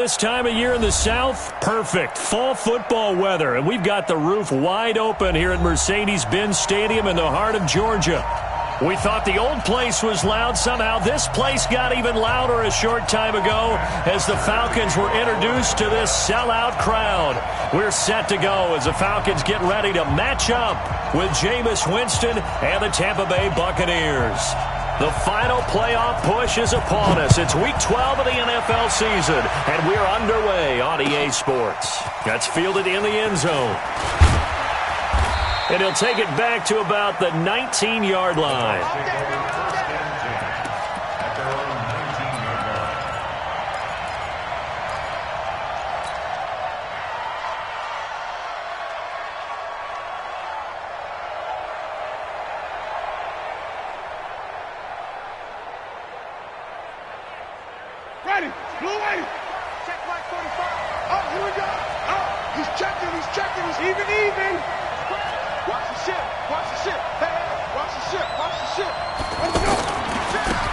This time of year in the South, perfect fall football weather, and we've got the roof wide open here at Mercedes-Benz Stadium in the heart of Georgia. We thought the old place was loud. Somehow this place got even louder a short time ago as the Falcons were introduced to this sellout crowd. We're set to go as the Falcons get ready to match up with Jameis Winston and the Tampa Bay Buccaneers. The final playoff push is upon us. It's Week 12 of the NFL season, and we're underway on EA Sports. That's fielded in the end zone. And he'll take it back to about the 19-yard line.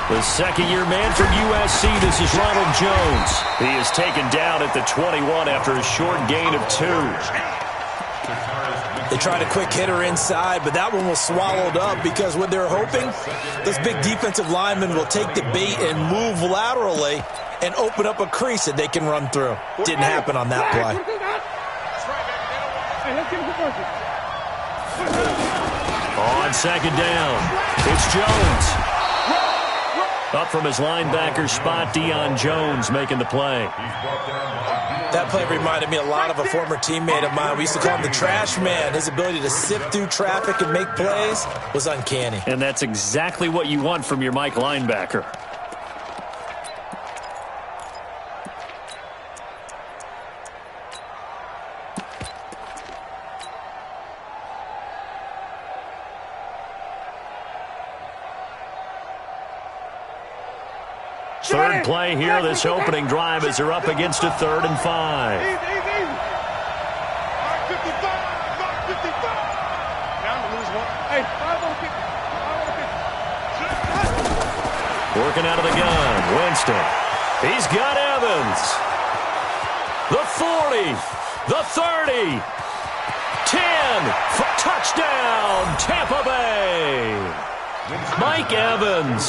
The second-year man from USC, this is Ronald Jones. He is taken down at the 21 after a short gain of 2. They tried a quick hitter inside, but that one was swallowed up because what they're hoping, those big defensive linemen will take the bait and move laterally and open up a crease that they can run through. Didn't happen on that play. On second down, it's Jones. Up from his linebacker spot, Deion Jones making the play. That play reminded me a lot of a former teammate of mine. We used to call him the trash man. His ability to sift through traffic and make plays was uncanny. And that's exactly what you want from your Mike linebacker. Third play here, this opening drive as they're up against a 3rd and 5. Working out of the gun, Winston. He's got Evans. The 40, the 30, 10, touchdown, Tampa Bay. Mike Evans,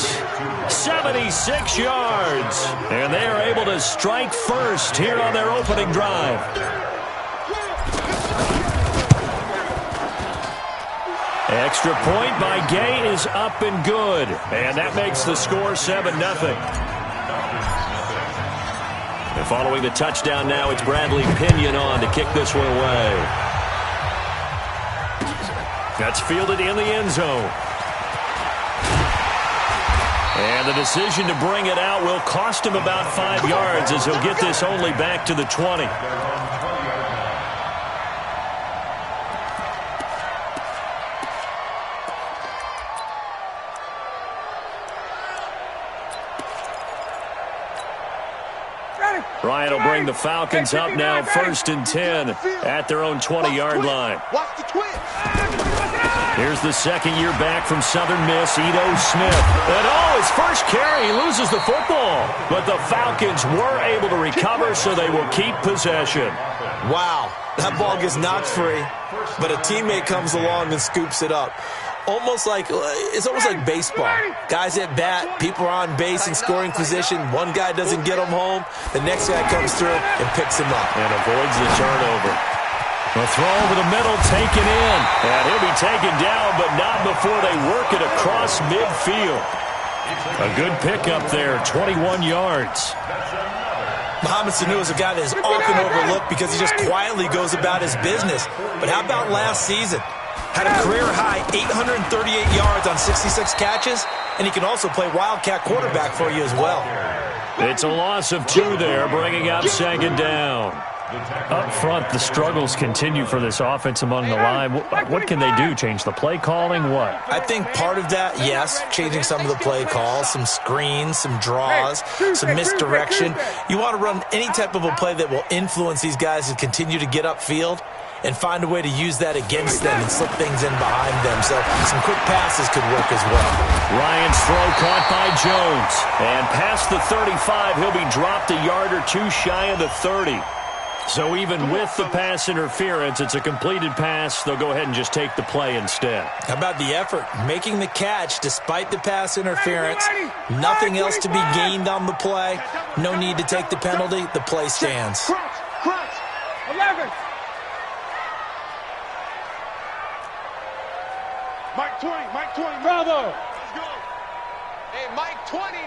76 yards, and they are able to strike first here on their opening drive. Extra point by Gay is up and good, and that makes the score 7-0. And following the touchdown now, it's Bradley Pinion on to kick this one away. That's fielded in the end zone. And the decision to bring it out will cost him about 5 yards as he'll get this only back to the 20. Ryan will bring the Falcons up now 1st and 10 at their own 20-yard line. Watch the twist. Here's the second-year back from Southern Miss, Ito Smith. And his first carry, he loses the football. But the Falcons were able to recover, so they will keep possession. Wow, that ball gets knocked free, but a teammate comes along and scoops it up. It's almost like baseball. Guys at bat, people are on base in scoring position. One guy doesn't get him home. The next guy comes through and picks him up. And avoids the turnover. The throw over the middle, taken in. And he'll be taken down, but not before they work it across midfield. A good pickup there, 21 yards. Mohamed Sanu is a guy that is often overlooked because he just quietly goes about his business. But how about last season? Had a career-high 838 yards on 66 catches, and he can also play wildcat quarterback for you as well. It's a loss of 2 there, bringing up second down. Up front, the struggles continue for this offense among the line. What can they do? Change the play calling? What? I think part of that, yes, changing some of the play calls, some screens, some draws, some misdirection. You want to run any type of a play that will influence these guys to continue to get upfield. and find a way to use that against them and slip things in behind them. So some quick passes could work as well. Ryan's throw caught by Jones. And past the 35, he'll be dropped a yard or two shy of the 30. So even with the pass interference, it's a completed pass. They'll go ahead and just take the play instead. How about the effort? Making the catch despite the pass interference. Nothing else to be gained on the play. No need to take the penalty. The play stands. Crunch. 11. Mike 20, bravo. Let's go. Hey, Mike 20.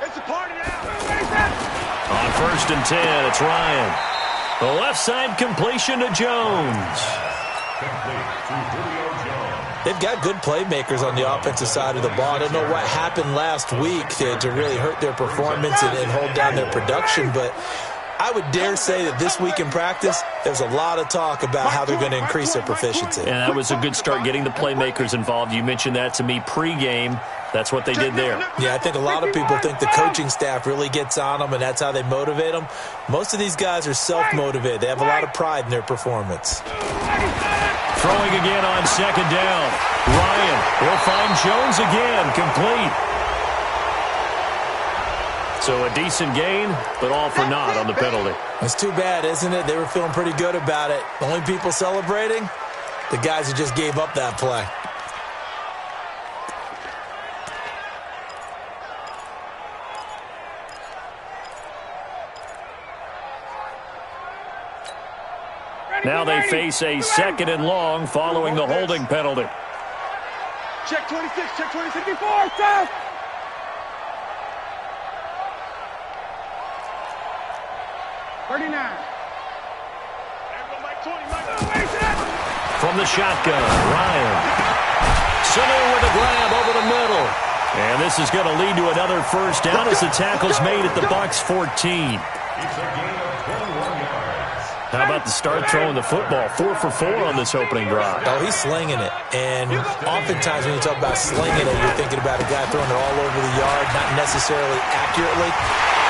It's a party now. On 1st and 10, it's Ryan. The left side completion to Jones. They've got good playmakers on the offensive side of the ball. I don't know what happened last week to really hurt their performance and hold down their production, but I would dare say that this week in practice, there's a lot of talk about how they're going to increase their proficiency. And that was a good start, getting the playmakers involved. You mentioned that to me pregame. That's what they did there. Yeah, I think a lot of people think the coaching staff really gets on them, and that's how they motivate them. Most of these guys are self-motivated. They have a lot of pride in their performance. Throwing again on 2nd down. Ryan will find Jones again, complete. So a decent gain, but all for naught on the penalty. It's too bad, isn't it? They were feeling pretty good about it. The only people celebrating, the guys who just gave up that play. Now they face a 2nd and long following the holding penalty. Check 26, check 64, stop! From the shotgun, Ryan. Center with a grab over the middle. And this is going to lead to another first down as the tackle's made at the Bucs 14. How about the start throwing the football? 4 for 4 on this opening drive. Oh, he's slinging it. And oftentimes when you talk about slinging it, you're thinking about a guy throwing it all over the yard, not necessarily accurately.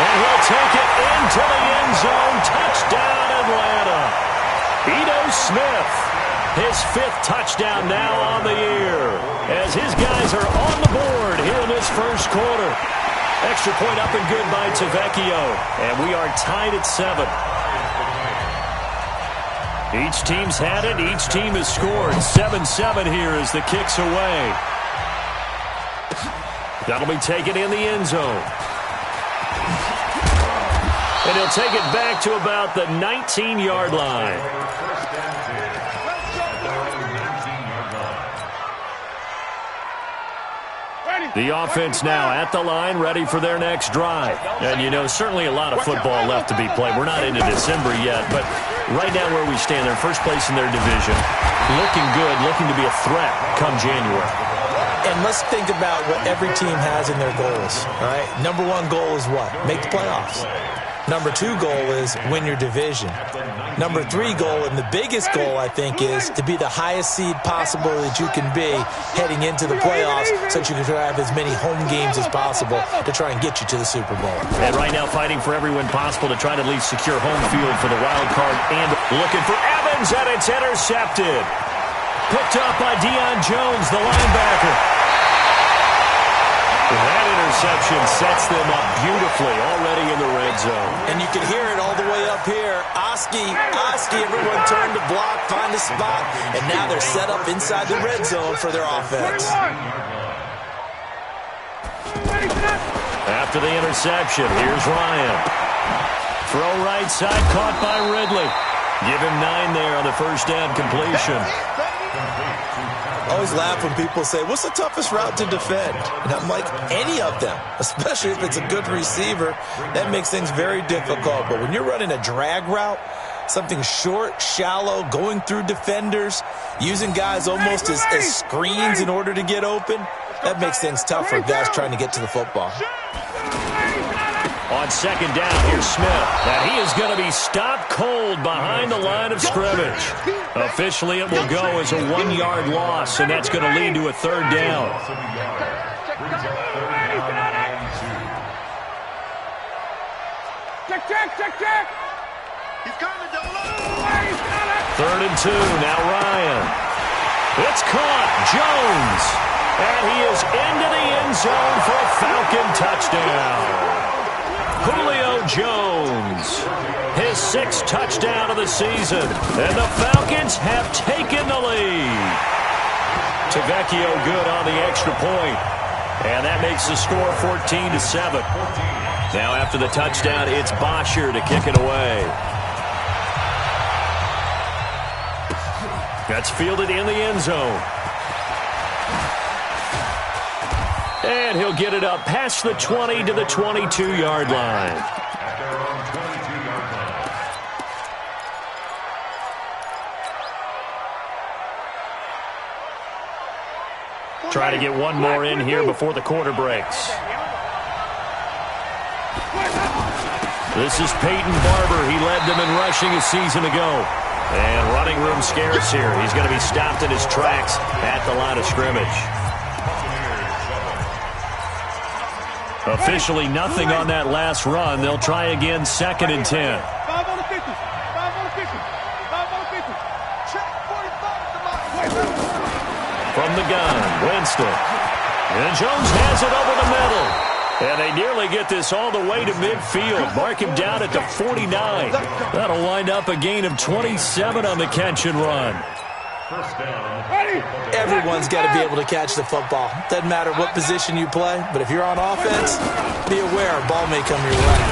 And he'll take it into the end zone. Touchdown, Atlanta. Ito Smith, his 5th touchdown now on the year, as his guys are on the board here in this first quarter. Extra point up and good by Tavecchio. And we are tied at 7. Each team's had it. Each team has scored. 7-7 here as the kick's away. That'll be taken in the end zone. And he'll take it back to about the 19-yard line. The offense now at the line, ready for their next drive. And, you know, certainly a lot of football left to be played. We're not into December yet, but right now where we stand, they're first place in their division. Looking good, looking to be a threat come January. And let's think about what every team has in their goals, all right? Number 1 goal is what? Make the playoffs. Number 2 goal is win your division. Number 3 goal, and the biggest goal, I think, is to be the highest seed possible that you can be heading into the playoffs so that you can have as many home games as possible to try and get you to the Super Bowl. And right now fighting for every win possible to try to at least secure home field for the wild card. And looking for Evans, and it's intercepted. Picked up by Deion Jones, the linebacker. That interception sets them up beautifully already in the red zone. And you can hear it all the way up here. Oski, everyone turned to block, find a spot, and now they're set up inside the red zone for their offense. After the interception, here's Ryan. Throw right side, caught by Ridley. Give him 9 there on the first down completion. I always laugh when people say, what's the toughest route to defend? And I'm like, any of them, especially if it's a good receiver. That makes things very difficult. But when you're running a drag route, something short, shallow, going through defenders, using guys almost as screens in order to get open, that makes things tough for guys trying to get to the football. On second down, here's Smith. And he is going to be stopped cold behind the line of scrimmage. Officially, it will go as a 1-yard loss, and that's going to lead to a third down. Check. He's coming, double up. 3rd and 2. Now Ryan. It's caught. Jones. And he is into the end zone for a Falcon touchdown. Julio Jones. His 6th touchdown of the season. And the Falcons have taken the lead. Tavecchio good on the extra point. And that makes the score 14-7. Now after the touchdown, it's Bosher to kick it away. That's fielded in the end zone. And he'll get it up past the 20 to the 22-yard line. Try to get one more in here before the quarter breaks. This is Peyton Barber. He led them in rushing a season ago. And running room scarce here. He's going to be stopped in his tracks at the line of scrimmage. Officially nothing on that last run. They'll try again 2nd and 10. From the gun, Winston. And Jones has it over the middle. And they nearly get this all the way to midfield. Mark him down at the 49. That'll wind up a gain of 27 on the catch and run. Everyone's got to be able to catch the football. Doesn't matter what position you play, but if you're on offense, be aware a ball may come your way.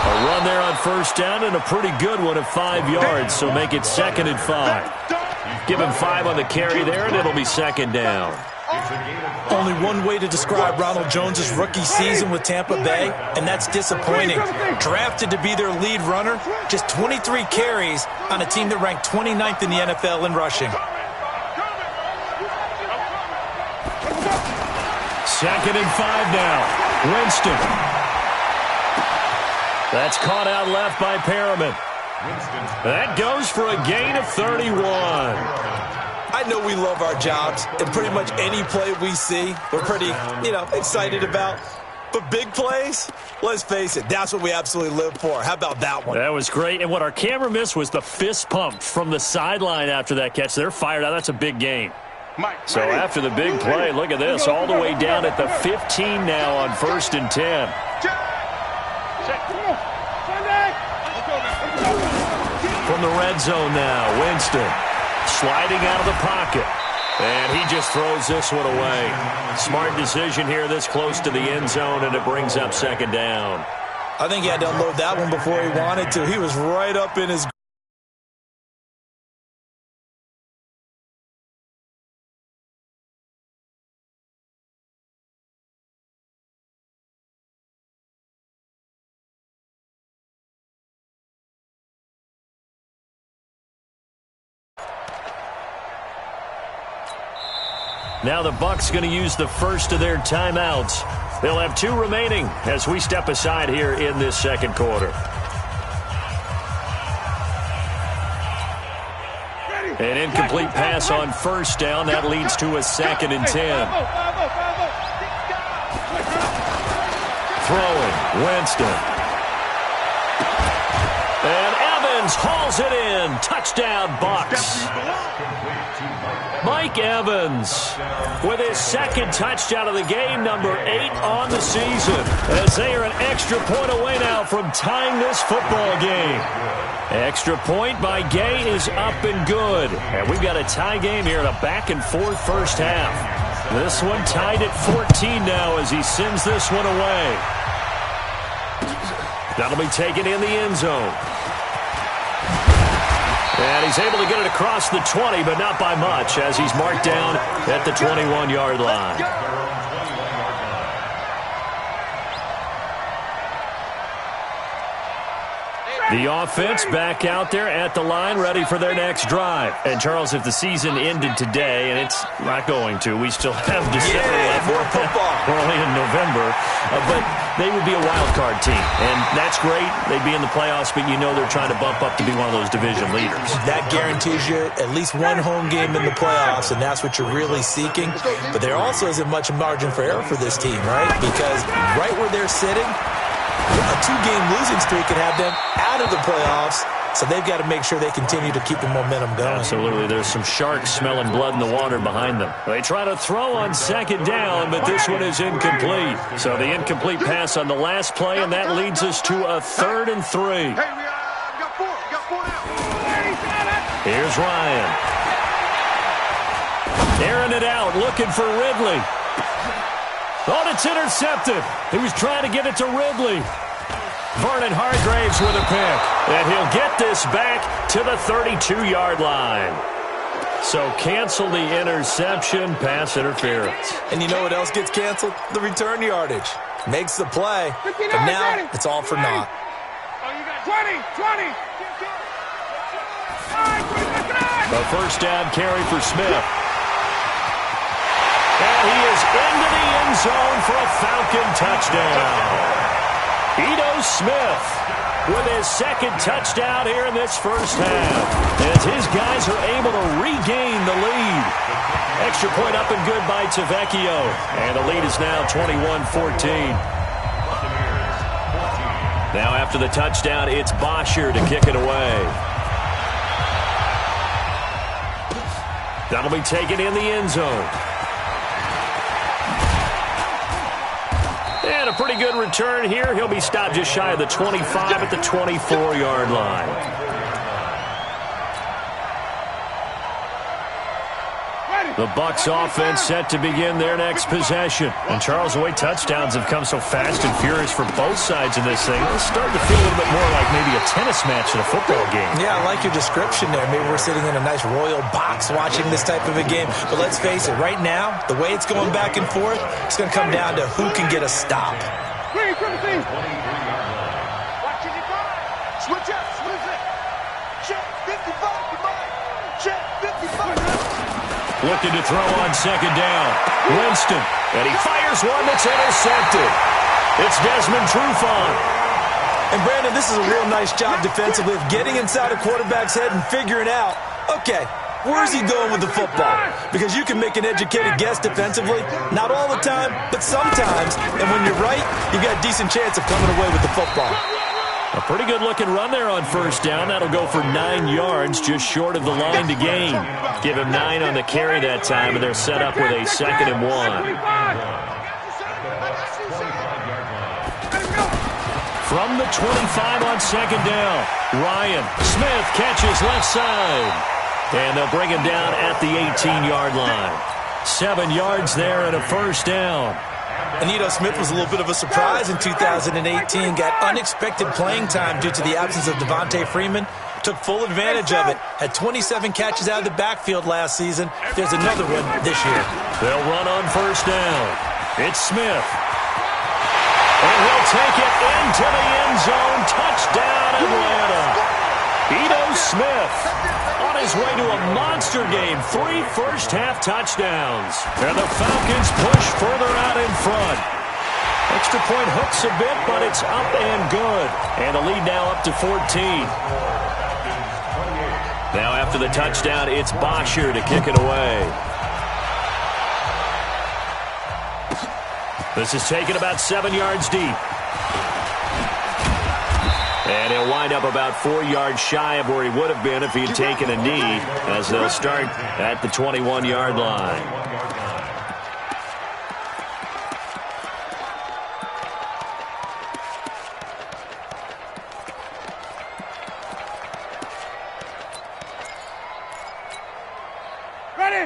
A run there on 1st down and a pretty good one at 5 yards, so make it 2nd and 5. Give him 5 on the carry there, and it'll be 2nd down. Only one way to describe Ronald Jones' rookie season with Tampa Bay, and that's disappointing. Drafted to be their lead runner, just 23 carries on a team that ranked 29th in the NFL in rushing. 2nd and 5 now. Winston. That's caught out left by Perriman. That goes for a gain of 31. I know we love our jobs, and pretty much any play we see, we're pretty, excited about. But big plays, let's face it, that's what we absolutely live for. How about that one? That was great. And what our camera missed was the fist pump from the sideline after that catch. They're fired out. That's a big game. So after the big play, look at this, all the way down at the 15 now on 1st and 10. From the red zone now, Winston sliding out of the pocket. And he just throws this one away. Smart decision here this close to the end zone, and it brings up 2nd down. I think he had to unload that one before he wanted to. He was right up in his... Now the Bucs going to use the first of their timeouts. They'll have 2 remaining as we step aside here in this 2nd quarter. An incomplete pass on 1st down. That leads to a 2nd and 10. Throwing, Winston. And Evans hauls it in. Touchdown, Bucs. Mike Evans with his 2nd touchdown of the game, number 8 on the season, as they are an extra point away now from tying this football game. Extra point by Gay is up and good. And we've got a tie game here in a back-and-forth first half. This one tied at 14 now as he sends this one away. That'll be taken in the end zone. And he's able to get it across the 20, but not by much, as he's marked down at the 21-yard line. The offense back out there at the line, ready for their next drive. And, Charles, if the season ended today, and it's not going to, we still have December left. More football. We're only in November. But they would be a wild card team. And that's great. They'd be in the playoffs, but you know they're trying to bump up to be one of those division leaders. That guarantees you at least one home game in the playoffs, and that's what you're really seeking. But there also isn't much margin for error for this team, right? Because right where they're sitting, a 2-game losing streak could have them out of the playoffs So they've got to make sure they continue to keep the momentum going. Absolutely. There's some sharks smelling blood in the water behind them. They try to throw on second down, but this one is incomplete. So the incomplete pass on the last play, and that leads us to a 3rd and 3. Hey, we got four. We got 4 now. Here's Ryan. Airing it out, looking for Ridley. Oh, it's intercepted. He was trying to get it to Ridley. Vernon Hargraves with a pick. And he'll get this back to the 32-yard line. So cancel the interception, pass interference. And you know what else gets canceled? The return yardage. Makes the play, but now it's all for naught. Oh, you got 20. A first down carry for Smith. And he is into the end zone for a Falcon touchdown. Ito Smith with his 2nd touchdown here in this first half, as his guys are able to regain the lead. Extra point up and good by Tavecchio, and the lead is now 21-14. Now after the touchdown, it's Bosher to kick it away. That'll be taken in the end zone. And a pretty good return here. He'll be stopped just shy of the 25 at the 24-yard line. The Bucs offense set to begin their next possession. And Charles, the way touchdowns have come so fast and furious for both sides in this thing, it's starting to feel a little bit more like maybe a tennis match in a football game. Yeah, I like your description there. Maybe we're sitting in a nice royal box watching this type of a game. But let's face it, right now, the way it's going back and forth, it's going to come down to who can get a stop. Watch it, switch up, switch it. Check 55 to mine. Check 55. Looking to throw on second down. Winston. And he fires one that's intercepted. It's Desmond Trufant. And Brandon, this is a real nice job defensively of getting inside a quarterback's head and figuring out, okay, where's he going with the football? Because you can make an educated guess defensively. Not all the time, but sometimes. And when you're right, you've got a decent chance of coming away with the football. A pretty good-looking run there on first down. That'll go for 9 yards, just short of the line to gain. Give him 9 on the carry that time, and they're set up with a 2nd and 1. From the 25 on second down, Ryan Smith catches left side. And they'll bring him down at the 18-yard line. 7 yards there and a first down. And Ito Smith was a little bit of a surprise in 2018. Got unexpected playing time due to the absence of Devontae Freeman. Took full advantage of it. Had 27 catches out of the backfield last season. There's another one this year. They'll run on first down. It's Smith. And he'll take it into the end zone. Touchdown, Atlanta. Ito Smith on his way to a monster game. 3 first-half touchdowns. And the Falcons push further out in front. Extra point hooks a bit, but it's up and good. And the lead now up to 14. Now after the touchdown, it's Bosher to kick it away. This is taken about 7 yards deep. And he'll wind up about 4 yards shy of where he would have been if he had taken a knee, as they'll start at the 21-yard line.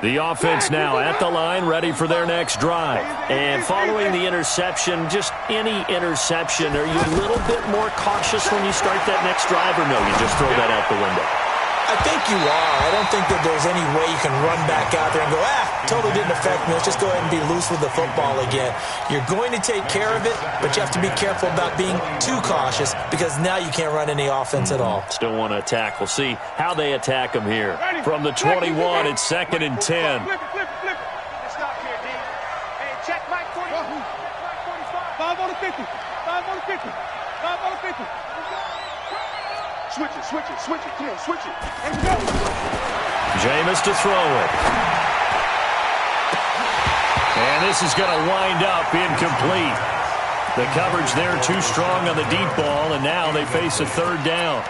The offense now at the line, ready for their next drive. And following the interception, just any interception, are you a little bit more cautious when you start that next drive, or no, you just throw that out the window? I think you are. I don't think that there's any way you can run back out there and go, totally didn't affect me. Let's just go ahead and be loose with the football again. You're going to take care of it, but you have to be careful about being too cautious, because now you can't run any offense at all. Still want to attack. We'll see how they attack him here. From the 21, it's 2nd and 10. Flip it. Stop here, D. Hey, check Mike 40. 5 on the 50. 5 on the 50. 5 on the 50. Switch it. Clear, switch it. Let's go. Jameis to throw it. And this is going to wind up incomplete. The coverage there too strong on the deep ball, and now they face a 3rd down.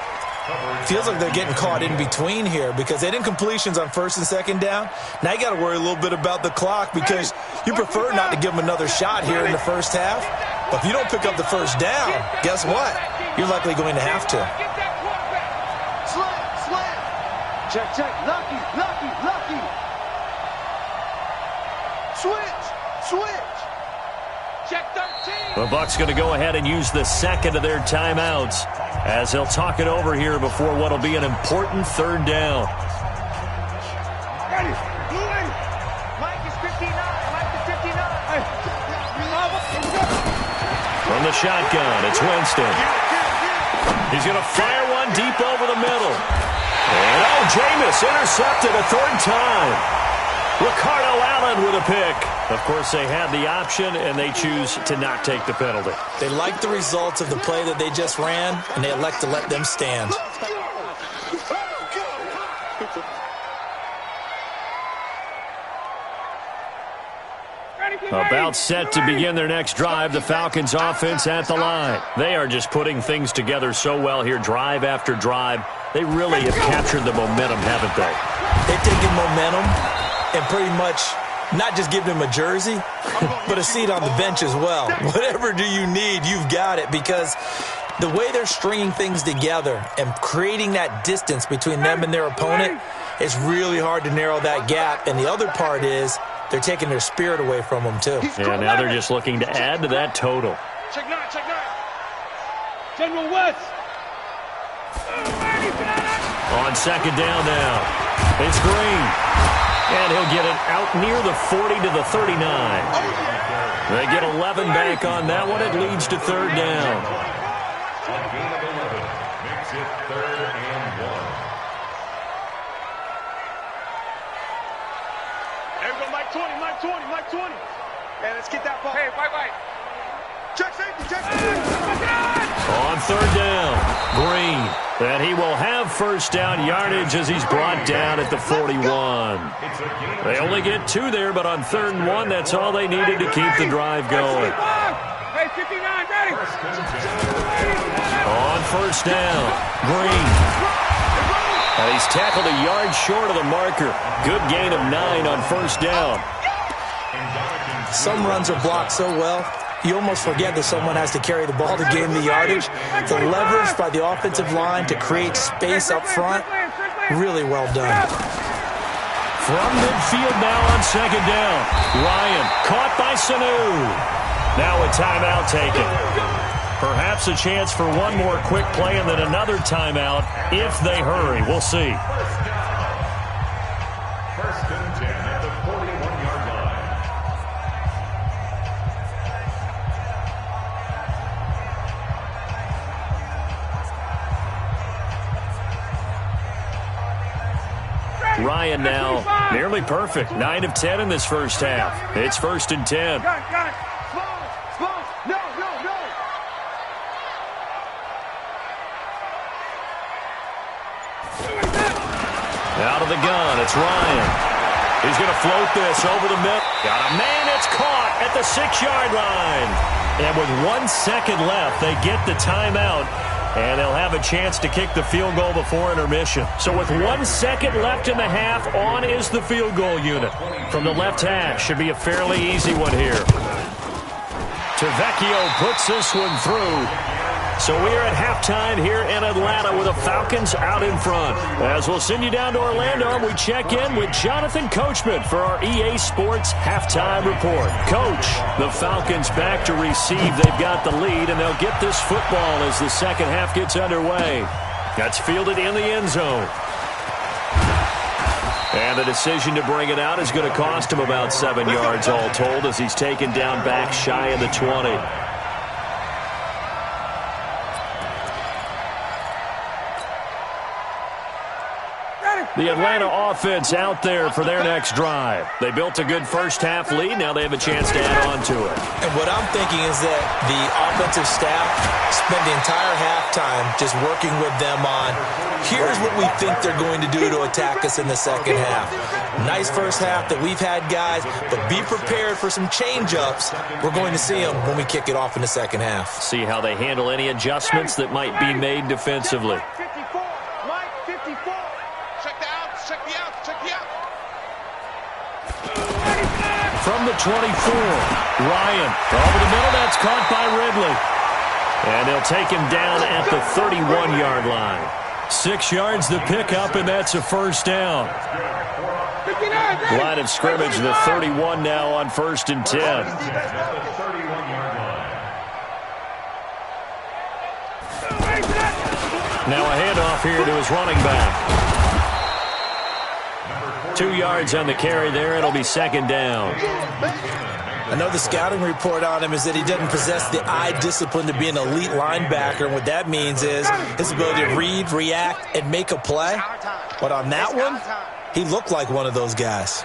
Feels like they're getting caught in between here because they didn't completions on first and second down. Now you got to worry a little bit about the clock because you prefer not to give them another shot here in the first half. But if you don't pick up the first down, guess what? You're likely going to have to. Slam. Check. Lucky. Switch. Check 13. The Bucs going to go ahead and use the second of their timeouts as they'll talk it over here before what will be an important third down. Ready. Mike is 59. From the shotgun, it's Winston. He's going to fire one deep over the middle. And Jameis intercepted a third time. Ricardo Allen with a pick. Of course, they had the option, and they choose to not take the penalty. They like the results of the play that they just ran, and they elect to let them stand. About set to begin their next drive, the Falcons offense at the line. They are just putting things together so well here, drive after drive. They really have captured the momentum, haven't they? They've taken momentum and pretty much not just give them a jersey, but a seat on the bench as well. Whatever do you need, you've got it, because the way they're stringing things together and creating that distance between them and their opponent, it's really hard to narrow that gap. And the other part is they're taking their spirit away from them, too. Yeah, now they're just looking to add to that total. Check 9. General West. On second down now, it's Green. And he'll get it out near the 40 to the 39. They get 11 back on that one. It leads to third down. Makes it 3rd and 1. Everybody, Mike 20. Hey, let's get that ball. Hey, White. Check safety. On third down, Green. And he will have first down yardage as he's brought down at the 41. They only get 2 there, but on 3rd and 1, that's all they needed to keep the drive going. Hey, 59, ready. On first down, Green. And he's tackled a yard short of the marker. Good gain of 9 on first down. Some runs are blocked so well, you almost forget that someone has to carry the ball to gain the yardage. The leverage by the offensive line to create space up front, really well done. From midfield now on second down. Ryan caught by Sanu. Now a timeout taken. Perhaps a chance for one more quick play and then another timeout if they hurry. We'll see. First and 10 at the 41-yard line. Ryan now nearly perfect. 9 of 10 in this first half. It's 1st and 10. Got it. Small. No. Out of the gun, it's Ryan. He's going to float this over the middle. Got a man, it's caught at the 6-yard line. And with 1 second left, they get the timeout. And they'll have a chance to kick the field goal before intermission. So with 1 second left in the half, on is the field goal unit. From the left hash, should be a fairly easy one here. Tavecchio puts this one through. So we are at halftime here in Atlanta with the Falcons out in front. As we'll send you down to Orlando, and we check in with Jonathan Coachman for our EA Sports Halftime Report. Coach, the Falcons back to receive. They've got the lead, and they'll get this football as the second half gets underway. That's fielded in the end zone. And the decision to bring it out is going to cost him about 7 yards all told as he's taken down back shy of the 20. The Atlanta offense out there for their next drive. They built a good first half lead. Now they have a chance to add on to it. And what I'm thinking is that the offensive staff spent the entire halftime just working with them on, here's what we think they're going to do to attack us in the second half. Nice first half that we've had, guys, but be prepared for some change-ups. We're going to see them when we kick it off in the second half. See how they handle any adjustments that might be made defensively. from the 24. Ryan over the middle. That's caught by Ridley. And they'll take him down at the 31-yard line. 6 yards the pickup, and that's a first down. Line of scrimmage, the 31 now on 1st and 10. Now a handoff here to his running back. 2 yards on the carry there. It'll be 2nd down. I know the scouting report on him is that he doesn't possess the eye discipline to be an elite linebacker. And what that means is his ability to read, react, and make a play. But on that one, he looked like one of those guys.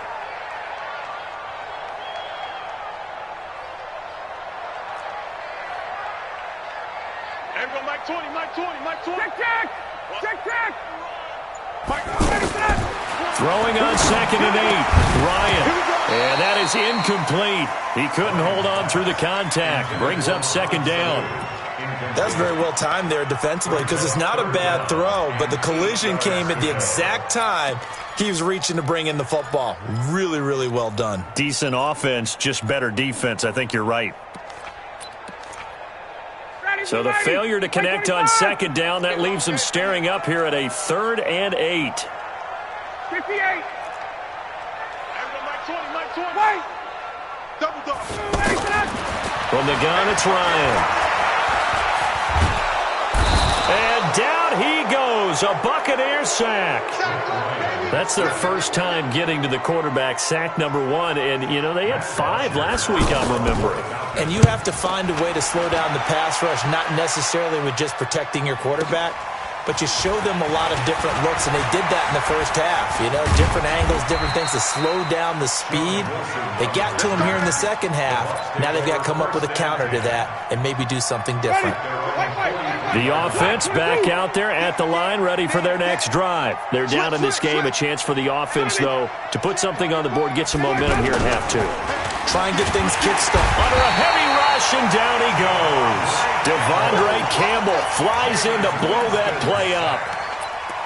Everyone, Mike 20, Mike 20, Mike 20. Check. Throwing on 2nd and 8. Ryan. And that is incomplete. He couldn't hold on through the contact. Brings up 2nd down. That's very well timed there defensively because it's not a bad throw, but the collision came at the exact time he was reaching to bring in the football. Really, really well done. Decent offense, just better defense. I think you're right. So the failure to connect on 2nd down, that leaves him staring up here at a 3rd and 8. 58. Everyone, Mike 20, Mike 20. Double dog. From the gun, it's Ryan. And down he goes, a Buccaneer sack. That's their first time getting to the quarterback, sack number 1. And, you know, they had 5 last week, I'm remembering. And you have to find a way to slow down the pass rush, not necessarily with just protecting your quarterback, but you show them a lot of different looks, and they did that in the first half. You know, different angles, different things to slow down the speed. They got to him here in the second half. Now they've got to come up with a counter to that and maybe do something different. The offense back out there at the line, ready for their next drive. They're down in this game. A chance for the offense, though, to put something on the board, get some momentum here at half 2. Try and get things kick-started. Under a heavy rush, and down he goes. Devondre Campbell flies in to blow that play up.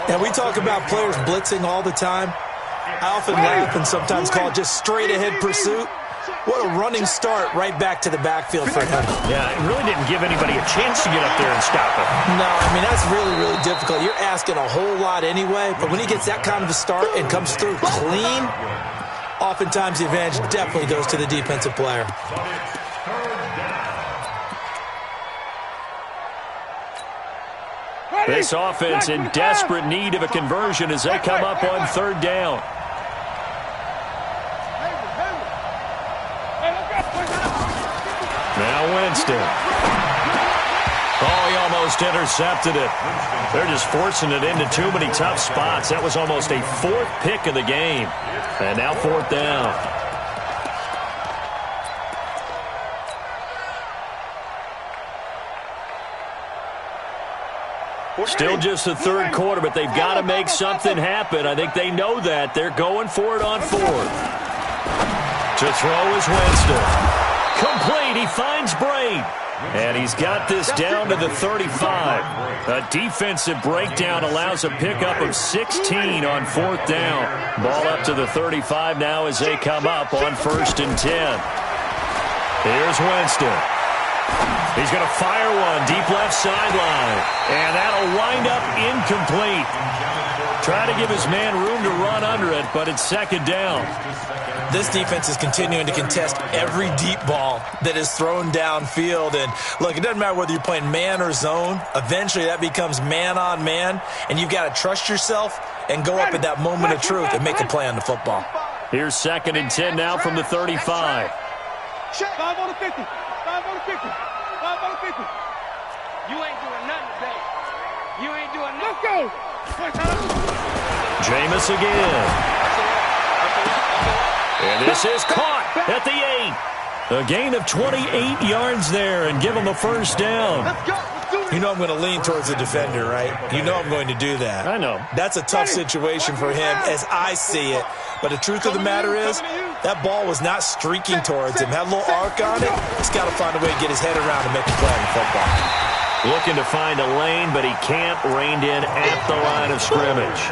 And we talk about players blitzing all the time. I often laugh and sometimes call it just straight-ahead pursuit. What a running start right back to the backfield for him. Yeah, it really didn't give anybody a chance to get up there and stop him. No, I mean, that's really, really difficult. You're asking a whole lot anyway, but when he gets that kind of a start and comes through clean, oftentimes the advantage definitely goes to the defensive player. This offense in desperate need of a conversion as they come up on 3rd down. Now Winston. Oh, he almost intercepted it. They're just forcing it into too many tough spots. That was almost a 4th pick of the game. And now 4th down. Still just the 3rd quarter, but they've got to make something happen. I think they know that. They're going for it on 4th. To throw is Winston. Complete. He finds Braid. And he's got this down to the 35. A defensive breakdown allows a pickup of 16 on 4th down. Ball up to the 35 now as they come up on 1st and 10. Here's Winston. He's going to fire one deep left sideline. And that'll wind up incomplete. Try to give his man room to run under it, but it's 2nd down. This defense is continuing to contest every deep ball that is thrown downfield. And, look, it doesn't matter whether you're playing man or zone. Eventually that becomes man-on-man, and you've got to trust yourself and go up at that moment of truth and make a play on the football. Here's 2nd and 10 now from the 35. 5 on the 50. 5 on the 50. 5 on the 50. You ain't doing nothing today. You ain't doing nothing. Let's go. Jameis again. And this is caught at the 8. A gain of 28 yards there and give him a first down. You know I'm going to lean towards the defender, right? You know I'm going to do that. I know. That's a tough situation for him as I see it. But the truth of the matter is, that ball was not streaking towards him. Had a little arc on it. He's got to find a way to get his head around and make a play on the football. Looking to find a lane, but he can't. Reined in at the line of scrimmage.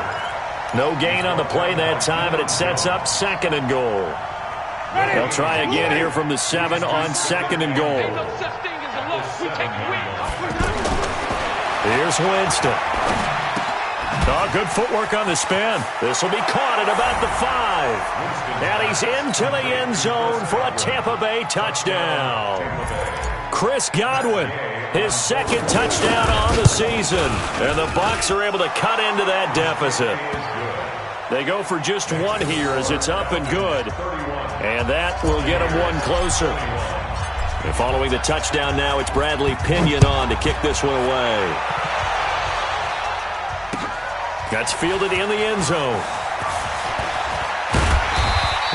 No gain on the play that time, and it sets up 2nd and goal. They'll try again here from the 7 on 2nd and goal. Here's Winston. Oh, good footwork on the spin. This will be caught at about the 5. And he's into the end zone for a Tampa Bay touchdown. Chris Godwin, his 2nd touchdown on the season. And the Bucs are able to cut into that deficit. They go for just 1 here as it's up and good. And that will get them 1 closer. And following the touchdown now, it's Bradley Pinion on to kick this one away. That's fielded in the end zone.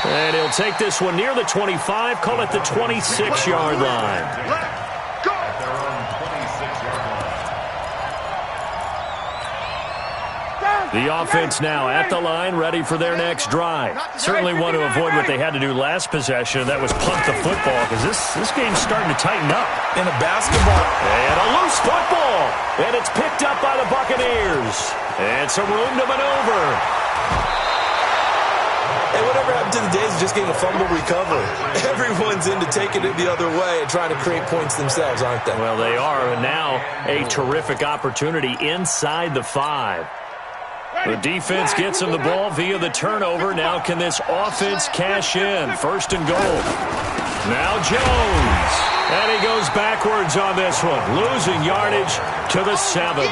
And he'll take this one near the 25, call it the 26-yard line. The offense now at the line, ready for their next drive. Certainly want to avoid what they had to do last possession. That was punt the football, because this game's starting to tighten up. In a basketball. And a loose football. And it's picked up by the Buccaneers. And some room to maneuver. Hey, whatever happened to the days of just getting a fumble recovery? Everyone's into taking it the other way and trying to create points themselves, aren't they? Well, they are. And now a terrific opportunity inside the 5. The defense gets him the ball via the turnover. Now can this offense cash in? 1st and goal. Now Jones. And he goes backwards on this one. Losing yardage to the 7.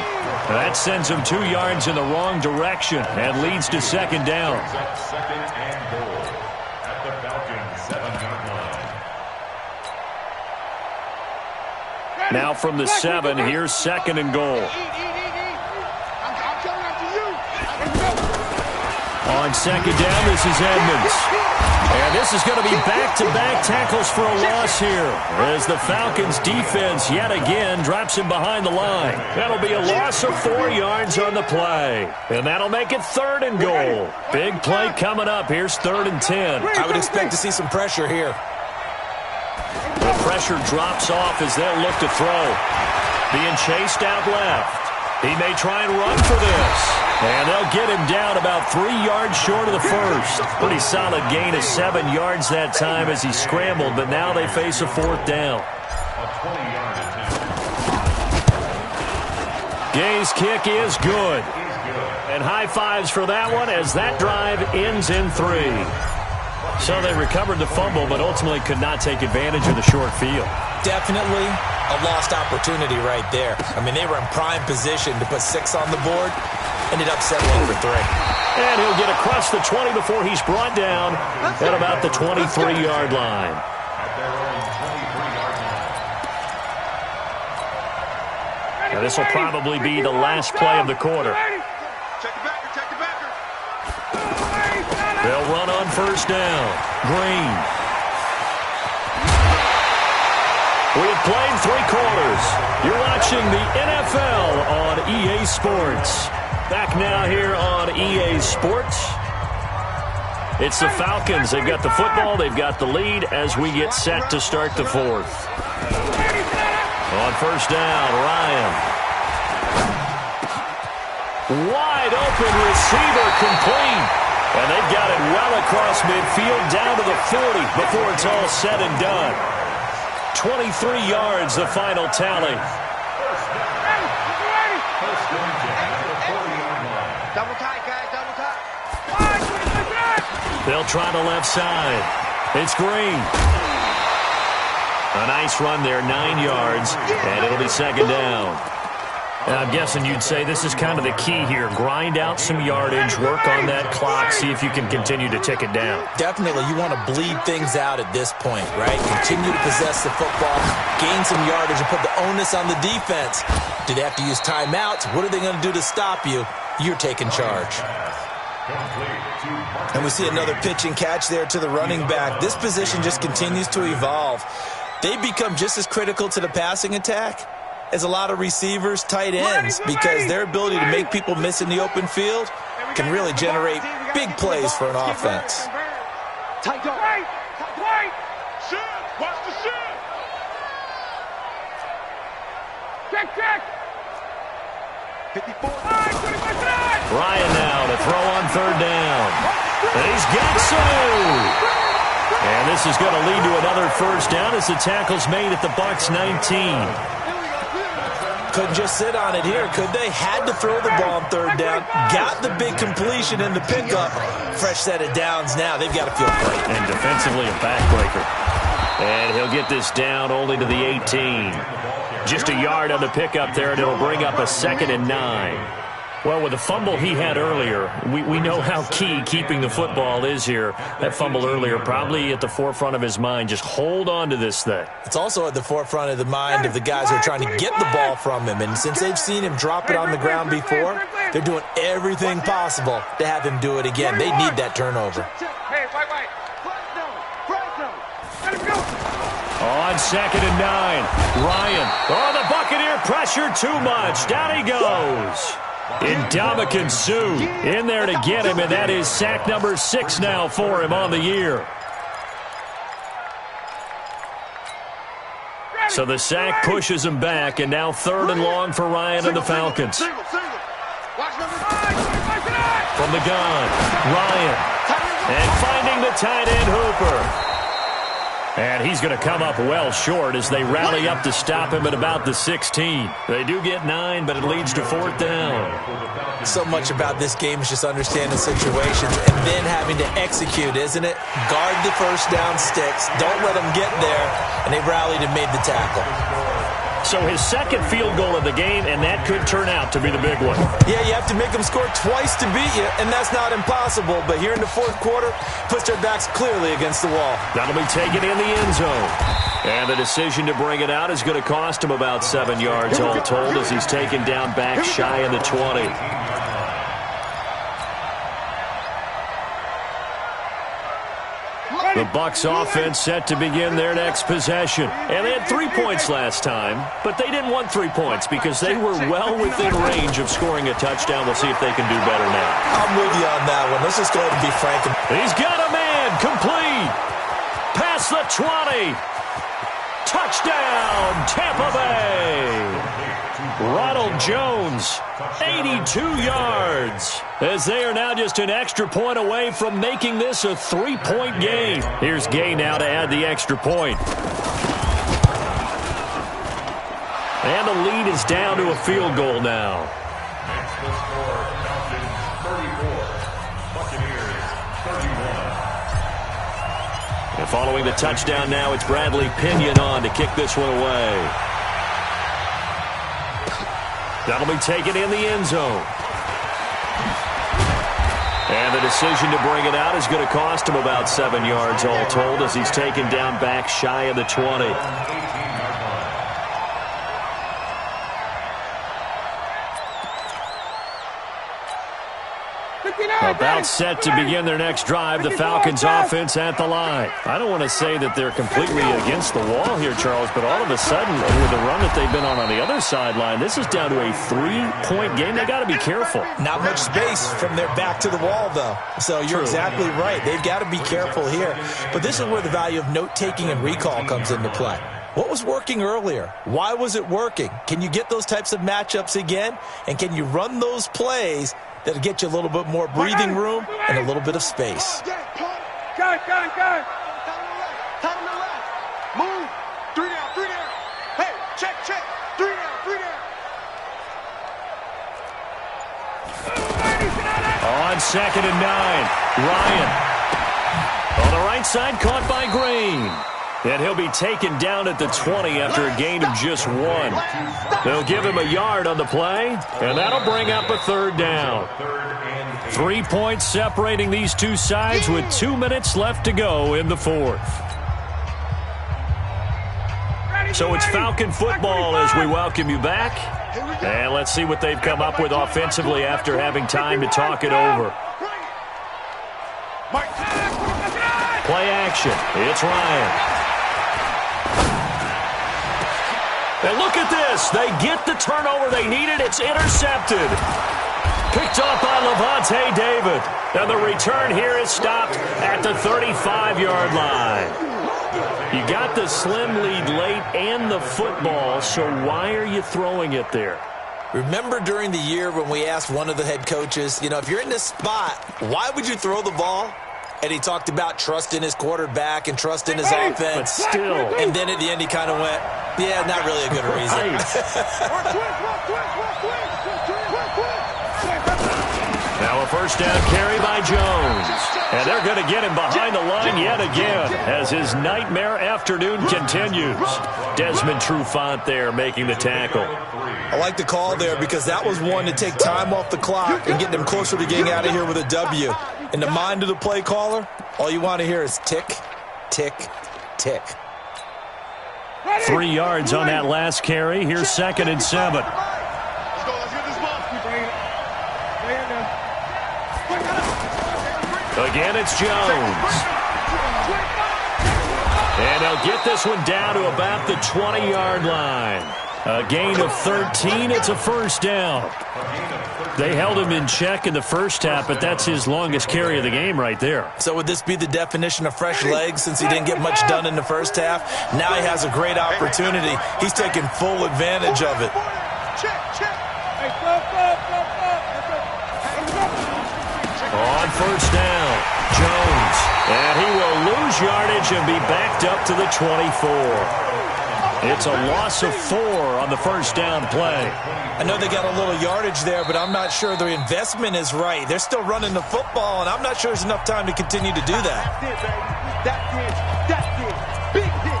That sends him 2 yards in the wrong direction and leads to 2nd down. 2nd and goal at the Falcons' 7-yard line. Now from the 7, here's 2nd and goal. On 2nd down, this is Edmonds. And this is going to be back-to-back tackles for a loss here as the Falcons' defense yet again drops him behind the line. That'll be a loss of 4 yards on the play. And that'll make it 3rd and goal. Big play coming up. Here's 3rd and 10. I would expect to see some pressure here. The pressure drops off as they'll look to throw. Being chased out left. He may try and run for this. And they'll get him down about 3 yards short of the 1st. Pretty solid gain of 7 yards that time as he scrambled, but now they face a 4th down. A 20-yard attempt. Gay's kick is good. And high fives for that one as that drive ends in 3. So they recovered the fumble, but ultimately could not take advantage of the short field. Definitely a lost opportunity right there. I mean, they were in prime position to put 6 on the board. Ended up settling for 3. And he'll get across the 20 before he's brought down at about the 23-yard line. At their own 23-yard line. Now this will probably be the last play of the quarter. Check the backer, check the backer. They'll run on 1st down. Green. We've played 3 quarters. You're watching the NFL on EA Sports. Back now here on EA Sports. It's the Falcons. They've got the football. They've got the lead as we get set to start the 4th. On 1st down, Ryan. Wide open receiver complete. And they've got it well across midfield down to the 40 before it's all said and done. 23 yards, the final tally. Double tight, guys, double tight. They'll try the left side. It's Green. A nice run there, 9 yards, and it'll be 2nd down. And I'm guessing you'd say this is kind of the key here. Grind out some yardage, work on that clock, see if you can continue to tick it down. Definitely, you want to bleed things out at this point, right? Continue to possess the football, gain some yardage, and put the onus on the defense. Do they have to use timeouts? What are they going to do to stop you? You're taking charge. And we see another pitch and catch there to the running back. This position just continues to evolve. They become just as critical to the passing attack as a lot of receivers, tight ends, because their ability to make people miss in the open field can really generate big plays for an offense. Tight go. Right. Shoot. Watch the shoot. Check. 54. Ryan now to throw on 3rd down. And he's got some. And this is going to lead to another first down as the tackle's made at the Bucs 19. Couldn't just sit on it here, could they? Had to throw the ball on third down. Got the big completion in the pickup. Fresh set of downs now. They've got to feel great. And defensively a backbreaker. And he'll get this down only to the 18. Just a yard on the pickup there, and it'll bring up a 2nd and 9. Well, with the fumble he had earlier, we know how key keeping the football is here. That fumble earlier probably at the forefront of his mind. Just hold on to this thing. It's also at the forefront of the mind of the guys who are trying to get the ball from him. And since they've seen him drop it on the ground before, they're doing everything possible to have him do it again. They need that turnover. Hey, white. Let him go. On 2nd and 9, Ryan. Oh, the Buccaneer pressure too much. Down he goes. Ndamukong Suh in there to get him, and that is sack number 6 now for him on the year. So the sack pushes him back, and now 3rd and long for Ryan and the Falcons. From the gun, Ryan. And finding the tight end Hooper. And he's going to come up well short as they rally up to stop him at about the 16. They do get 9, but it leads to 4th down. So much about this game is just understanding situations and then having to execute, isn't it? Guard the first down sticks. Don't let them get there. And they rallied and made the tackle. So his 2nd field goal of the game, and that could turn out to be the big one. Yeah, you have to make them score twice to beat you, and that's not impossible. But here in the 4th quarter, puts their backs clearly against the wall. That'll be taken in the end zone. And the decision to bring it out is going to cost him about 7 yards all told as he's taken down back shy of the 20. The Bucs offense set to begin their next possession. And they had 3 points last time, but they didn't want 3 points because they were well within range of scoring a touchdown. We'll see if they can do better now. I'm with you on that one. Let's just go ahead and be frank. He's got a man complete. Past the 20. Touchdown, Tampa Bay. Ronald Jones, 82 yards. As they are now just an extra point away from making this a 3-point game. Here's Gay now to add the extra point. And the lead is down to a field goal now. Makes the score Falcons 34, Buccaneers 31. And following the touchdown now, it's Bradley Pinion on to kick this one away. That'll be taken in the end zone. And the decision to bring it out is going to cost him about 7 yards all told as he's taken down back shy of the 20. About set to begin their next drive, the Falcons offense at the line. I don't want to say that they're completely against the wall here, Charles, but all of a sudden, with the run that they've been on the other sideline, this is down to a 3-point game. They got to be careful. Not much space from their back to the wall, though. So you're exactly right. They've got to be careful here. But this is where the value of note-taking and recall comes into play. What was working earlier? Why was it working? Can you get those types of matchups again? And can you run those plays that'll get you a little bit more breathing room and a little bit of space? Gun. Time to the left. Move. 3 down. Hey, check. 3 down. On 2nd and 9, Ryan. On the right side, caught by Green. And he'll be taken down at the 20 after a gain of just 1. They'll give him a yard on the play, and that'll bring up a 3rd down. 3 points separating these two sides with 2 minutes left to go in the 4th. So it's Falcon football as we welcome you back. And let's see what they've come up with offensively after having time to talk it over. Play action. It's Ryan. And look at this. They get the turnover they needed. It's intercepted. Picked off by Levante David. And the return here is stopped at the 35-yard line. You got the slim lead late and the football, so why are you throwing it there? Remember during the year when we asked one of the head coaches, if you're in this spot, why would you throw the ball? And he talked about trust in his quarterback and trust in his offense. But still. And then at the end, he kind of went, yeah, not really a good reason. Now a first down carry by Jones. And they're going to get him behind the line yet again as his nightmare afternoon continues. Desmond Trufant there making the tackle. I like the call there because that was one to take time off the clock and get them closer to getting out of here with a W. In the mind of the play caller, all you want to hear is tick, tick, tick. 3 yards on that last carry. Here's 2nd and 7. Let's go. Let's get this ball. Again, it's Jones. And they'll get this one down to about the 20-yard line. A gain of 13. It's a first down. They held him in check in the first half, but that's his longest carry of the game right there. So would this be the definition of fresh legs since he didn't get much done in the first half? Now he has a great opportunity. He's taking full advantage of it. On first down, Jones. And he will lose yardage and be backed up to the 24. It's a loss of 4 on the first down play. I know they got a little yardage there, but I'm not sure the investment is right. They're still running the football, and I'm not sure there's enough time to continue to do that. That's it. Big hit.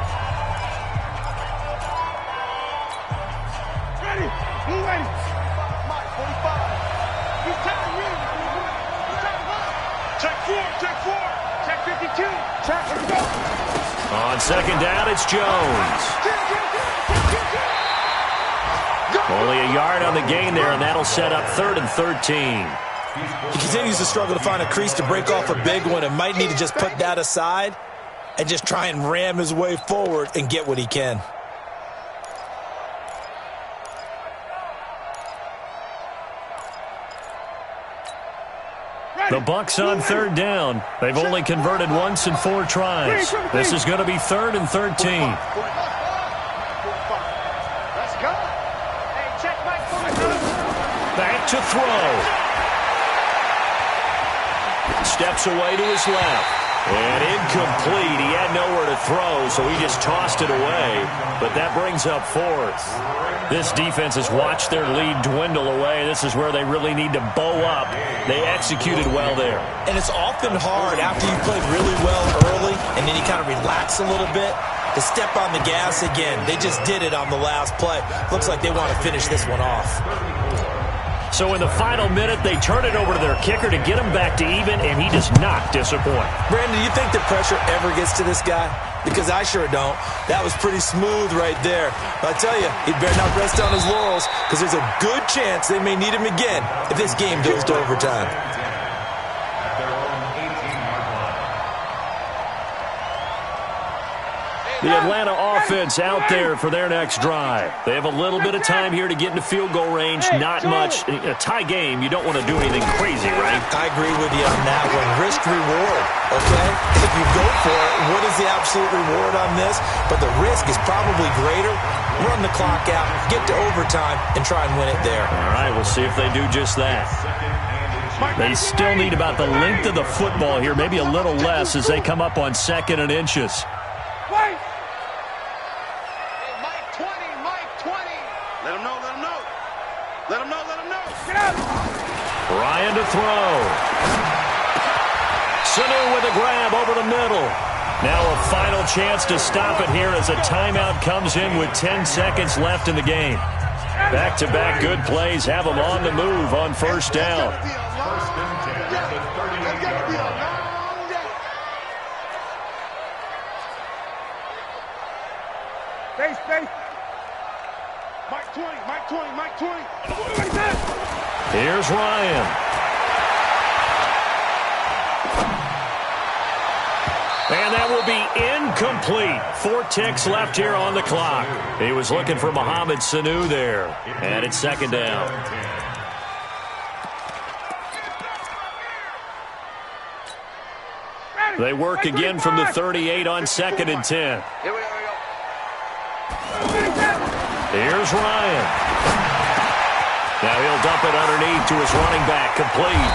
Ready. Who ready? Mike, 45. He's time to win. Check 4. Check 52. Check. Let's go. On second down, it's Jones. Only a yard on the gain there, and that'll set up 3rd and 13. He continues to struggle to find a crease to break off a big one and might need to just put that aside and just try and ram his way forward and get what he can. The Bucs on 3rd down. They've only converted once in 4 tries. This is going to be 3rd and 13. Let's go. Hey, check Mike. Back to throw. Steps away to his left. And incomplete. He had nowhere to throw, so he just tossed it away. But that brings up 4th. This defense has watched their lead dwindle away. This is where they really need to bow up. They executed well there. And it's often hard after you played really well early and then you kind of relax a little bit to step on the gas again. They just did it on the last play. Looks like they want to finish this one off. So in the final minute, they turn it over to their kicker to get him back to even, and he does not disappoint. Brandon, do you think the pressure ever gets to this guy? Because I sure don't. That was pretty smooth right there. But I tell you, he better not rest on his laurels because there's a good chance they may need him again if this game goes to overtime. The Atlanta offense out there for their next drive. They have a little bit of time here to get into field goal range. Not much. A tie game, you don't want to do anything crazy, right? I agree with you on that one. Risk reward, okay? If you go for it, what is the absolute reward on this? But the risk is probably greater. Run the clock out, get to overtime, and try and win it there. All right, we'll see if they do just that. They still need about the length of the football here, maybe a little less as they come up on 2nd and inches. Wait. Mike 20. Let him know. Get out. Ryan to throw. Sanu with a grab over the middle. Now a final chance to stop it here as a timeout comes in with 10 seconds left in the game. Back-to-back good plays have them on the move on first down. Space. Mike 20. Here's Ryan. And that will be incomplete. 4 ticks left here on the clock. He was looking for Mohamed Sanu there. And it's 2nd down. They work again from the 38 on 2nd and 10. Here we go. Here's Ryan. Now he'll dump it underneath to his running back, complete.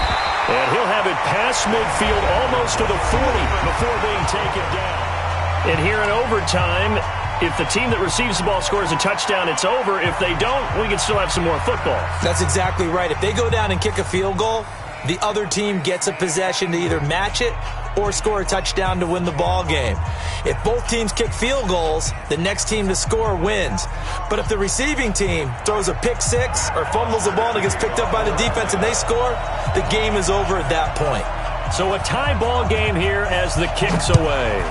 And he'll have it past midfield, almost to the 40 before being taken down. And here in overtime, if the team that receives the ball scores a touchdown, it's over. If they don't, we can still have some more football. That's exactly right. If they go down and kick a field goal, the other team gets a possession to either match it or score a touchdown to win the ball game. If both teams kick field goals, the next team to score wins. But if the receiving team throws a pick six or fumbles the ball and it gets picked up by the defense and they score, the game is over at that point. So a tie ball game here as the kick's away.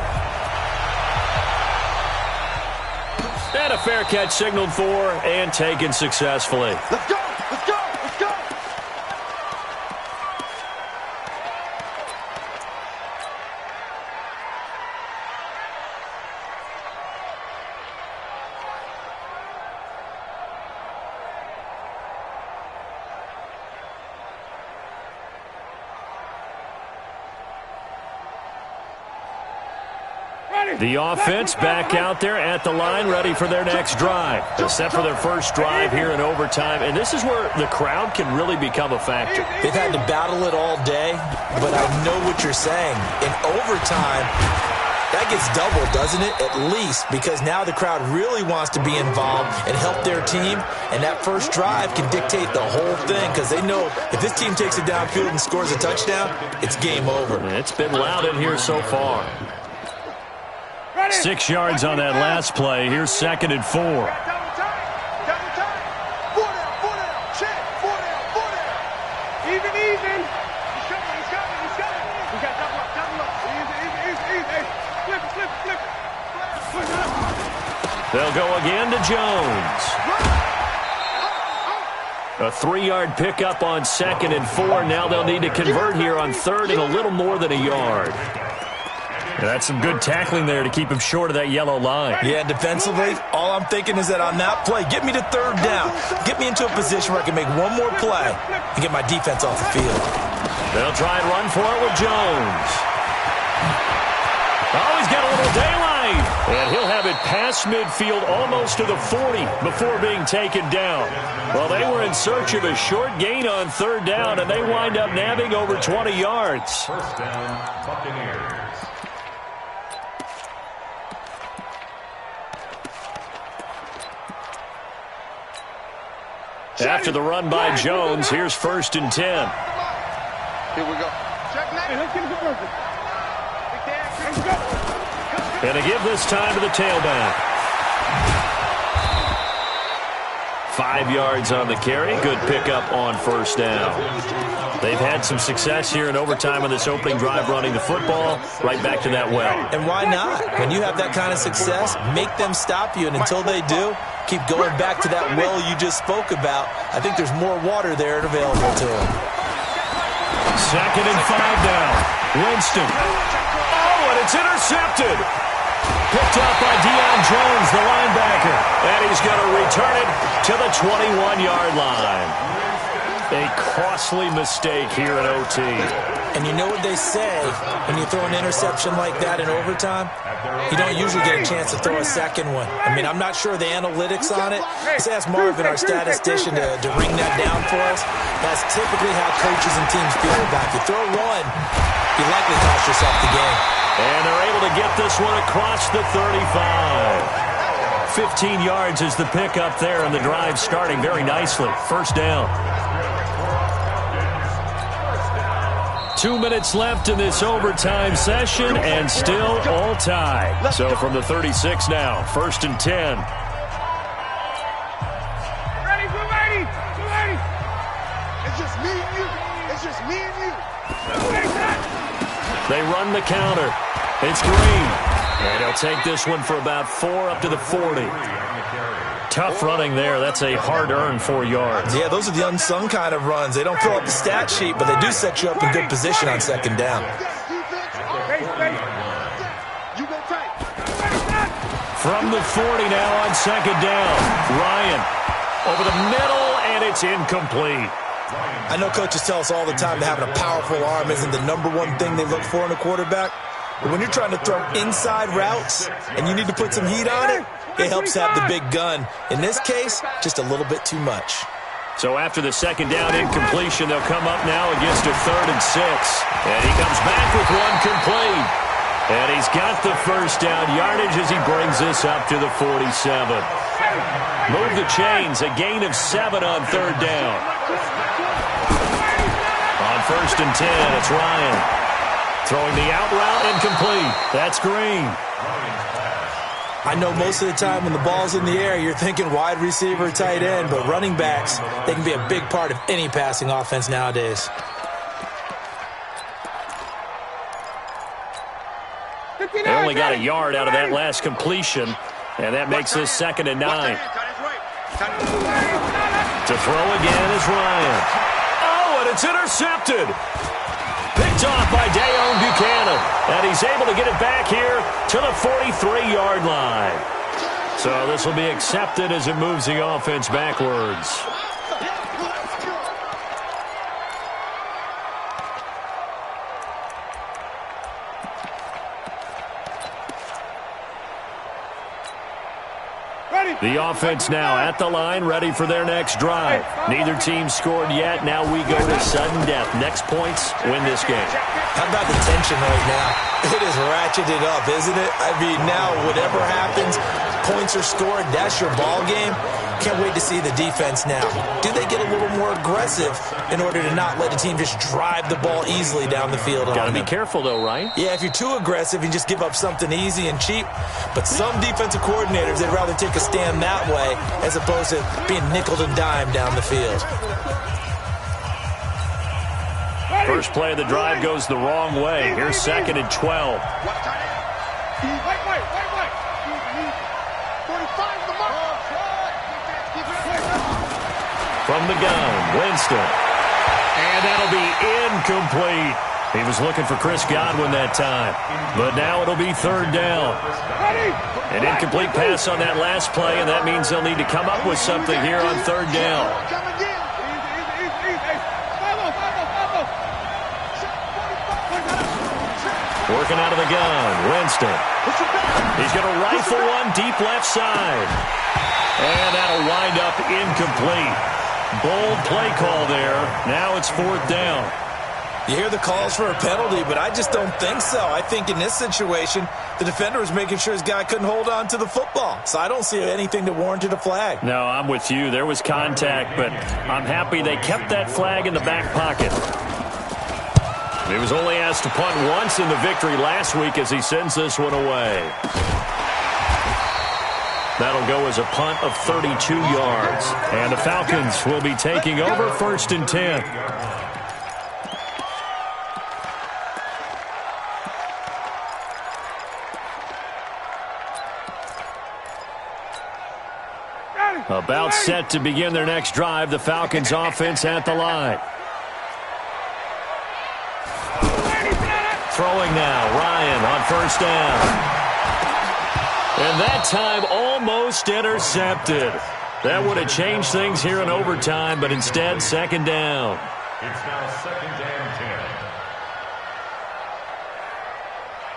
And a fair catch signaled for and taken successfully. Let's go! Let's go! Let's go! The offense back out there at the line, ready for their next drive. Set for their first drive here in overtime, and this is where the crowd can really become a factor. They've had to battle it all day, but I know what you're saying. In overtime, that gets doubled, doesn't it? At least, because now the crowd really wants to be involved and help their team, and that first drive can dictate the whole thing because they know if this team takes it downfield and scores a touchdown, it's game over. It's been loud in here so far. 6 yards on that last play. Here's 2nd and 4. Double time. 4 down. Check. 4 down. Even. He's coming. We got double up. Easy. Hey, flip it. They'll go again to Jones. A 3-yard pickup on 2nd and 4. Now they'll need to convert here on 3rd and a little more than a yard. And that's some good tackling there to keep him short of that yellow line. Yeah, defensively, all I'm thinking is that on that play, get me to 3rd down. Get me into a position where I can make one more play and get my defense off the field. They'll try and run for it with Jones. Oh, he's got a little daylight. And he'll have it past midfield almost to the 40 before being taken down. Well, they were in search of a short gain on 3rd down, and they wind up nabbing over 20 yards. First down, Buccaneers. After the run by Jones, here's 1st and 10. Here we go. Check now. Let's get it perfect. And to give this time to the tailback. 5 yards on the carry. Good pickup on 1st down. They've had some success here in overtime on this opening drive running the football. Right back to that well. And why not? When you have that kind of success, make them stop you. And until they do, keep going back to that well you just spoke about. I think there's more water there and available to them. 2nd and 5 down. Winston. Oh, and it's intercepted. Picked up by Deion Jones, the linebacker. And he's going to return it to the 21-yard line. A costly mistake here in OT. And you know what they say, when you throw an interception like that in overtime, you don't usually get a chance to throw a second one. I mean, I'm not sure the analytics on it. Let's ask Marvin, our statistician, to ring that down for us. That's typically how coaches and teams feel about it. You throw one, you likely cost yourself the game. And they're able to get this one across the 35. 15 yards is the pickup there, and the drive starting very nicely. 1st down. 2 minutes left in this overtime session, and still all tied. So from the 36 now, 1st and 10. Ready. It's just me and you. They run the counter. It's Green. And he'll take this one for about 4 up to the 40. Tough running there. That's a hard-earned 4 yards. Yeah, those are the unsung kind of runs. They don't fill up the stat sheet, but they do set you up in good position on 2nd down. From the 40 now on 2nd down. Ryan over the middle, and it's incomplete. I know coaches tell us all the time that having a powerful arm isn't the #1 thing they look for in a quarterback. But when you're trying to throw inside routes and you need to put some heat on it, it helps have the big gun. In this case, just a little bit too much. So after the second down incompletion, they'll come up now against a 3rd and 6. And he comes back with one complete. And he's got the first down yardage as he brings this up to the 47. Move the chains, a gain of 7 on 3rd down. On 1st and 10, it's Ryan. Throwing the out route incomplete. That's Green. I know most of the time when the ball's in the air, you're thinking wide receiver, tight end, but running backs, they can be a big part of any passing offense nowadays. They only got a yard out of that last completion, and that makes this 2nd and 9. To throw again is Ryan. Oh, and it's intercepted. Picked off by Dayon Buchanan, and he's able to get it back here to the 43-yard line. So this will be accepted as it moves the offense backwards. The offense now at the line, ready for their next drive. Neither team scored yet. Now we go to sudden death. Next points win this game. How about the tension right now? It is ratcheted up, isn't it? I mean, now whatever happens, points are scored, that's your ball game. Can't wait to see the defense now. Do they get a little more aggressive in order to not let the team just drive the ball easily down the field? Got to be careful, though, right? Yeah, if you're too aggressive, you just give up something easy and cheap. But some defensive coordinators, they'd rather take a stand that way as opposed to being nickel and dime down the field. First play of the drive goes the wrong way. Here's 2nd and 12. From the gun, Winston. And that'll be incomplete. He was looking for Chris Godwin that time. But now it'll be 3rd down. An incomplete pass on that last play, and that means they'll need to come up with something here on 3rd down. Working out of the gun, Winston. He's going to rifle one deep left side. And that'll wind up incomplete. Bold play call there. Now it's 4th down. You hear the calls for a penalty, but I just don't think so. I think in this situation, the defender was making sure his guy couldn't hold on to the football. So I don't see anything that warranted a flag. No, I'm with you. There was contact, but I'm happy they kept that flag in the back pocket. He was only asked to punt once in the victory last week as he sends this one away. That'll go as a punt of 32 yards. And the Falcons will be taking over 1st and 10. About set to begin their next drive. The Falcons offense at the line. Throwing now, Ryan on 1st down. And that time almost intercepted. That would have changed things here in overtime, but instead 2nd down. It's now 2nd and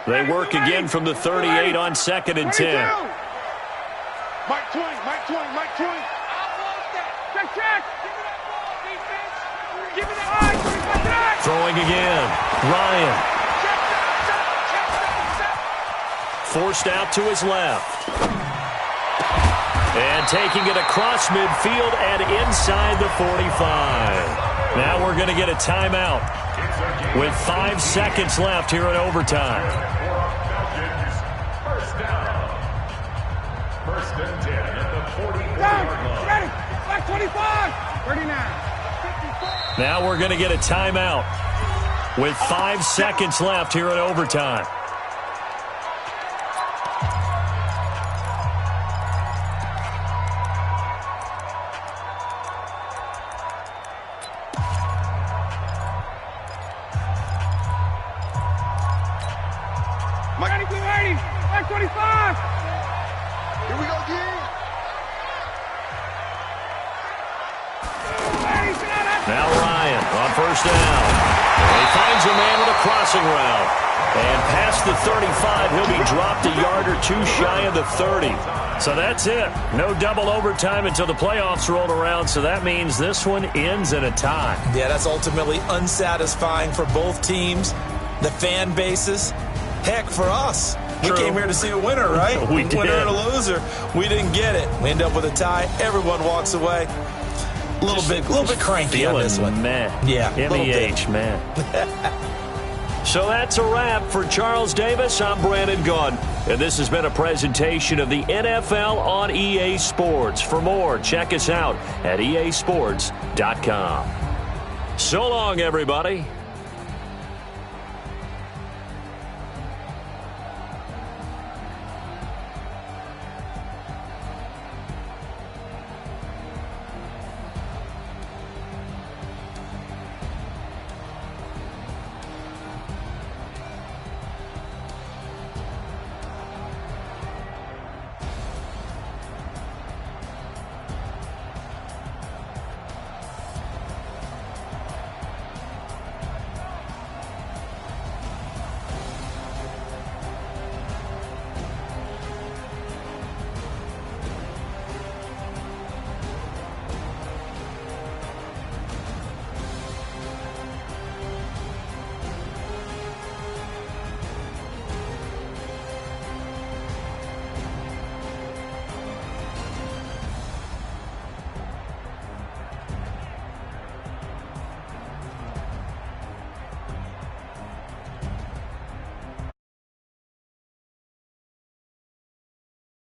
10. They work again from the 38 on 2nd and 10. Mike Twing, Mike Twing, Mike Twing. Check, check. Give me that. Throwing again, Ryan. Forced out to his left. And taking it across midfield and inside the 45. Now we're going to get a timeout with 5 seconds left here in overtime. First down. 1st and 10 at the 40-yard line. Ready. Back 25. 39. Now we're going to get a timeout with 5 seconds left here in overtime. Back 25. Here we go again. Now Ryan on 1st down. And he finds a man with a crossing route. And past the 35, he'll be dropped a yard or two shy of the 30. So that's it. No double overtime until the playoffs rolled around, so that means this one ends in a tie. Yeah, that's ultimately unsatisfying for both teams, the fan bases. Heck, for us. True. We came here to see a winner, right? We did. Winner and a loser. We didn't get it. We end up with a tie. Everyone walks away. A little bit cranky on this one. Man. Yeah, MEH, man. So that's a wrap for Charles Davis. I'm Brandon Gunn, and this has been a presentation of the NFL on EA Sports. For more, check us out at easports.com. So long, everybody.